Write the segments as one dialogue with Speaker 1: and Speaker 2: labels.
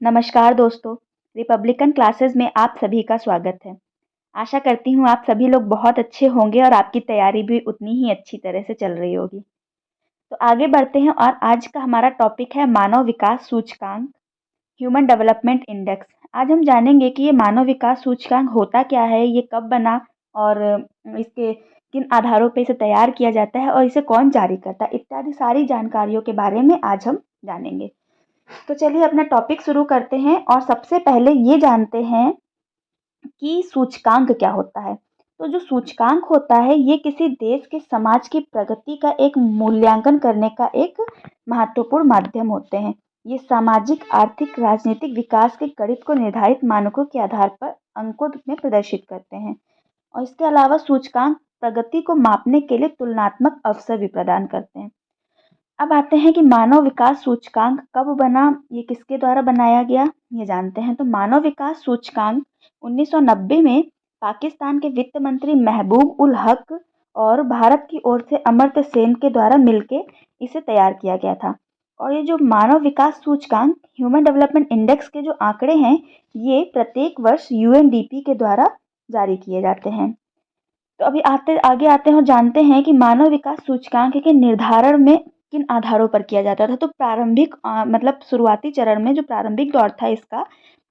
Speaker 1: नमस्कार दोस्तों, Republican classes में आप सभी का स्वागत है। आशा करती हूँ आप सभी लोग बहुत अच्छे होंगे और आपकी तैयारी भी उतनी ही अच्छी तरह से चल रही होगी। तो आगे बढ़ते हैं और आज का हमारा टॉपिक है मानव विकास सूचकांक, ह्यूमन डेवलपमेंट इंडेक्स। आज हम जानेंगे कि ये मानव विकास सूचकांक होता क्या है, ये कब बना और इसके किन आधारों पे इसे तैयार किया जाता है और इसे कौन जारी करता है, इत्यादि सारी जानकारियों के बारे में आज हम जानेंगे। तो चलिए अपना टॉपिक शुरू करते हैं और सबसे पहले ये जानते हैं कि सूचकांक क्या होता है। तो जो सूचकांक होता है ये किसी देश के समाज की प्रगति का एक मूल्यांकन करने का एक महत्वपूर्ण माध्यम होते हैं। ये सामाजिक, आर्थिक, राजनीतिक विकास के गणित को निर्धारित मानकों के आधार पर अंकों में प्रदर्शित करते हैं और इसके अलावा सूचकांक प्रगति को मापने के लिए तुलनात्मक अवसर भी प्रदान करते हैं। अब आते हैं कि मानव विकास सूचकांक कब बना, ये किसके द्वारा बनाया गया, ये जानते हैं। तो मानव विकास सूचकांक 1990 में पाकिस्तान के वित्त मंत्री महबूब उल हक और भारत की ओर से अमर्त्य सेन के द्वारा मिलकर इसे तैयार किया गया था। और ये जो मानव विकास सूचकांक ह्यूमन डेवलपमेंट इंडेक्स के जो आंकड़े हैं, ये प्रत्येक वर्ष यूएनडीपी के द्वारा जारी किए जाते हैं। तो अभी आगे आते हैं और जानते हैं कि मानव विकास सूचकांक के निर्धारण में किन आधारों पर किया जाता था। तो प्रारंभिक मतलब शुरुआती चरण में जो प्रारंभिक दौर था इसका,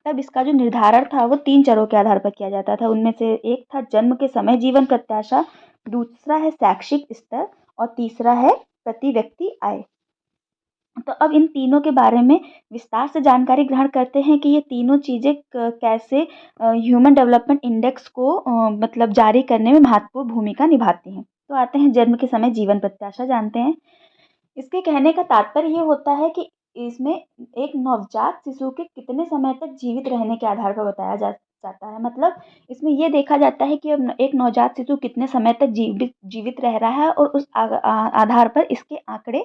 Speaker 1: तब इसका जो निर्धारण था वो 3 चरों के आधार पर किया जाता था। उनमें से एक था जन्म के समय जीवन प्रत्याशा, दूसरा है शैक्षिक स्तर और तीसरा है प्रति व्यक्ति आय। तो अब इन तीनों के बारे में विस्तार से जानकारी ग्रहण करते हैं कि ये तीनों चीज़ें कैसे ह्यूमन डेवलपमेंट इंडेक्स को मतलब जारी करने में महत्वपूर्ण भूमिका निभाती हैं। तो आते हैं जन्म के समय जीवन प्रत्याशा जानते हैं। इसके कहने का तात्पर्य ये होता है कि इसमें एक नवजात शिशु के कितने समय तक जीवित रहने के आधार पर बताया जा जाता है। मतलब इसमें ये देखा जाता है कि अब एक नवजात शिशु कितने समय तक जीवित जीवित रह रहा है और उस आधार पर इसके आंकड़े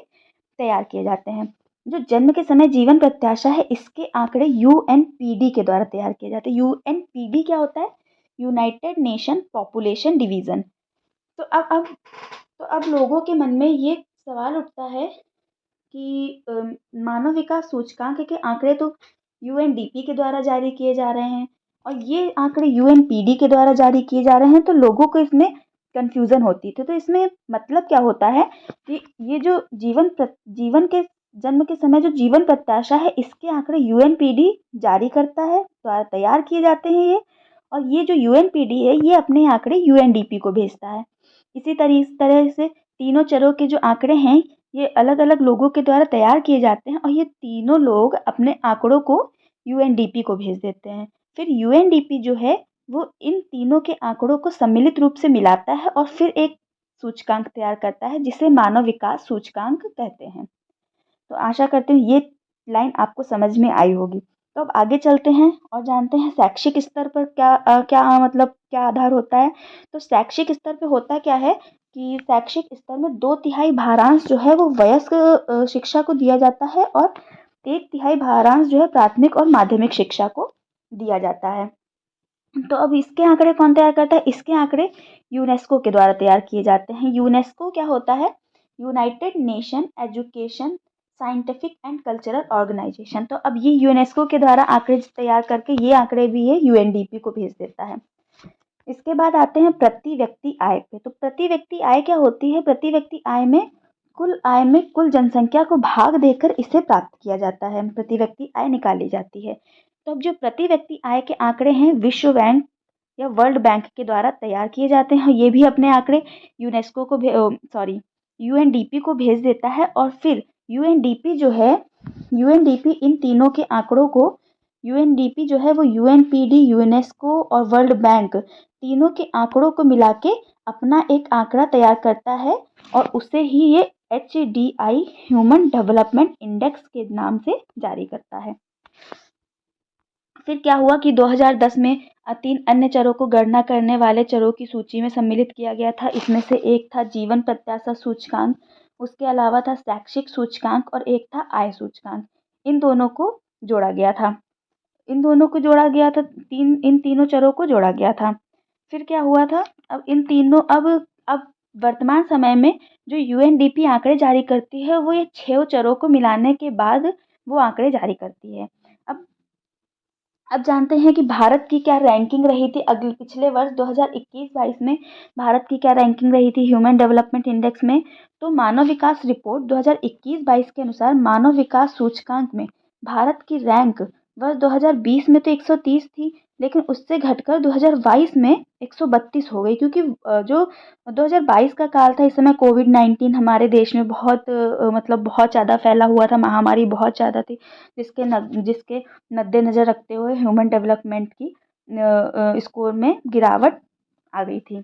Speaker 1: तैयार किए जाते हैं। जो जन्म के समय जीवन प्रत्याशा है, इसके आंकड़े यूएनपीडी के द्वारा तैयार किए जाते हैं। यूएनपीडी क्या होता है? United nation population division. तो अब लोगों के मन में ये सवाल उठता है कि मानव विकास सूचकांक के आंकड़े तो यूएनडीपी के द्वारा जारी किए जा रहे हैं और ये आंकड़े यूएनपीडी के द्वारा जारी किए जा रहे हैं, तो लोगों को इसमें कन्फ्यूज़न होती थी। तो इसमें मतलब क्या होता है कि ये जो जीवन के जन्म के समय जो जीवन प्रत्याशा है, इसके आंकड़े यूएनपीडी जारी करता है, द्वारा तैयार किए जाते हैं ये, और ये जो यूएनपीडी है ये अपने आंकड़े यूएनडीपी को भेजता है। इसी तरह से तीनों चरों के जो आंकड़े हैं ये अलग-अलग लोगों के द्वारा तैयार किए जाते हैं और ये तीनों लोग अपने आंकड़ों को यूएनडीपी को भेज देते हैं। फिर यूएनडीपी जो है वो इन तीनों के आंकड़ों को सम्मिलित रूप से मिलाता है और फिर एक सूचकांक तैयार करता है जिसे मानव विकास सूचकांक कहते हैं। तो आशा करती हूँ ये लाइन आपको समझ में आई होगी। तो अब आगे चलते हैं और जानते हैं शैक्षिक स्तर पर मतलब क्या आधार होता है। तो शैक्षिक स्तर पे होता क्या है कि शैक्षिक स्तर में 2/3 भारांश जो है वो वयस्क शिक्षा को दिया जाता है और 1/3 भारांश जो है प्राथमिक और माध्यमिक शिक्षा को दिया जाता है। तो अब इसके आंकड़े कौन तैयार करता है? इसके आंकड़े यूनेस्को के द्वारा तैयार किए जाते हैं। यूनेस्को क्या होता है? United Nation Education Scientific and Cultural Organisation. तो अब ये यूनेस्को के द्वारा आंकड़े तैयार करके ये आंकड़े भी ये यूएनडीपी को भेज देता है। इसके बाद आते हैं प्रति व्यक्ति आय पे। तो प्रति व्यक्ति आय क्या होती है? प्रति व्यक्ति आय में कुल जनसंख्या को भाग देकर इसे प्राप्त किया जाता है। प्रति व्यक्ति आय निकाली जाती है। तो अब जो प्रति व्यक्ति आय के आंकड़े हैं विश्व बैंक या वर्ल्ड बैंक के द्वारा तैयार किए जाते हैं। ये भी अपने आंकड़े यूनेस्को को यूएनडीपी को भेज देता है और फिर यूएनडीपी जो है यूएनडीपी इन तीनों के आंकड़ों को यूएनडीपी जो है वो यूएनपीडी, यूनेस्को और वर्ल्ड बैंक तीनों के आंकड़ों को मिला के अपना एक आंकड़ा तैयार करता है और उसे ही ये HDI ह्यूमन डेवलपमेंट इंडेक्स के नाम से जारी करता है। फिर क्या हुआ कि 2010 में 3 अन्य चरों को गणना करने वाले चरों की सूची में सम्मिलित किया गया था। इसमें से एक था जीवन प्रत्याशा सूचकांक, उसके अलावा था शैक्षिक सूचकांक और एक था आय सूचकांक। इन दोनों को जोड़ा गया था। इन तीनों चरों को जोड़ा गया था। फिर क्या हुआ था? अब वर्तमान समय में जो यूएनडीपी आंकड़े जारी करती है वो ये 6 चरों को मिलाने के बाद वो आंकड़े जारी करती है। अब अब जानते हैं कि भारत की क्या रैंकिंग रही थी अगले पिछले वर्ष 2021-22 में भारत की क्या रैंकिंग रही थी ह्यूमन डेवलपमेंट इंडेक्स में। तो मानव विकास रिपोर्ट 2021-22 के अनुसार मानव विकास सूचकांक में भारत की रैंक वर्ष 2020 में तो 130 थी, लेकिन उससे घटकर 2022 में 132 हो गई, क्योंकि जो 2022 का काल था, इस समय कोविड-19 हमारे देश में बहुत मतलब बहुत ज़्यादा फैला हुआ था, महामारी बहुत ज़्यादा थी, जिसके मद्देनज़र रखते हुए ह्यूमन डेवलपमेंट की स्कोर में गिरावट आ गई थी।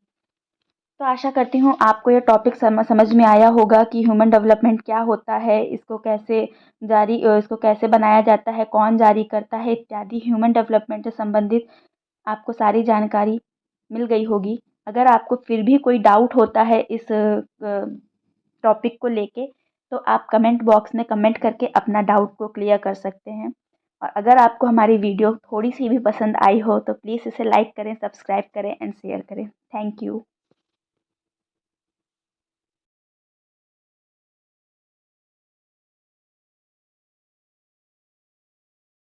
Speaker 1: तो आशा करती हूँ आपको ये टॉपिक समझ में आया होगा कि ह्यूमन डेवलपमेंट क्या होता है, इसको कैसे बनाया जाता है, कौन जारी करता है इत्यादि। ह्यूमन डेवलपमेंट से संबंधित आपको सारी जानकारी मिल गई होगी। अगर आपको फिर भी कोई डाउट होता है इस टॉपिक को लेके, तो आप कमेंट बॉक्स में कमेंट करके अपना डाउट को क्लियर कर सकते हैं। और अगर आपको हमारी वीडियो थोड़ी सी भी पसंद आई हो तो प्लीज़ इसे लाइक करें, सब्सक्राइब करें एंड शेयर करें। Thank you.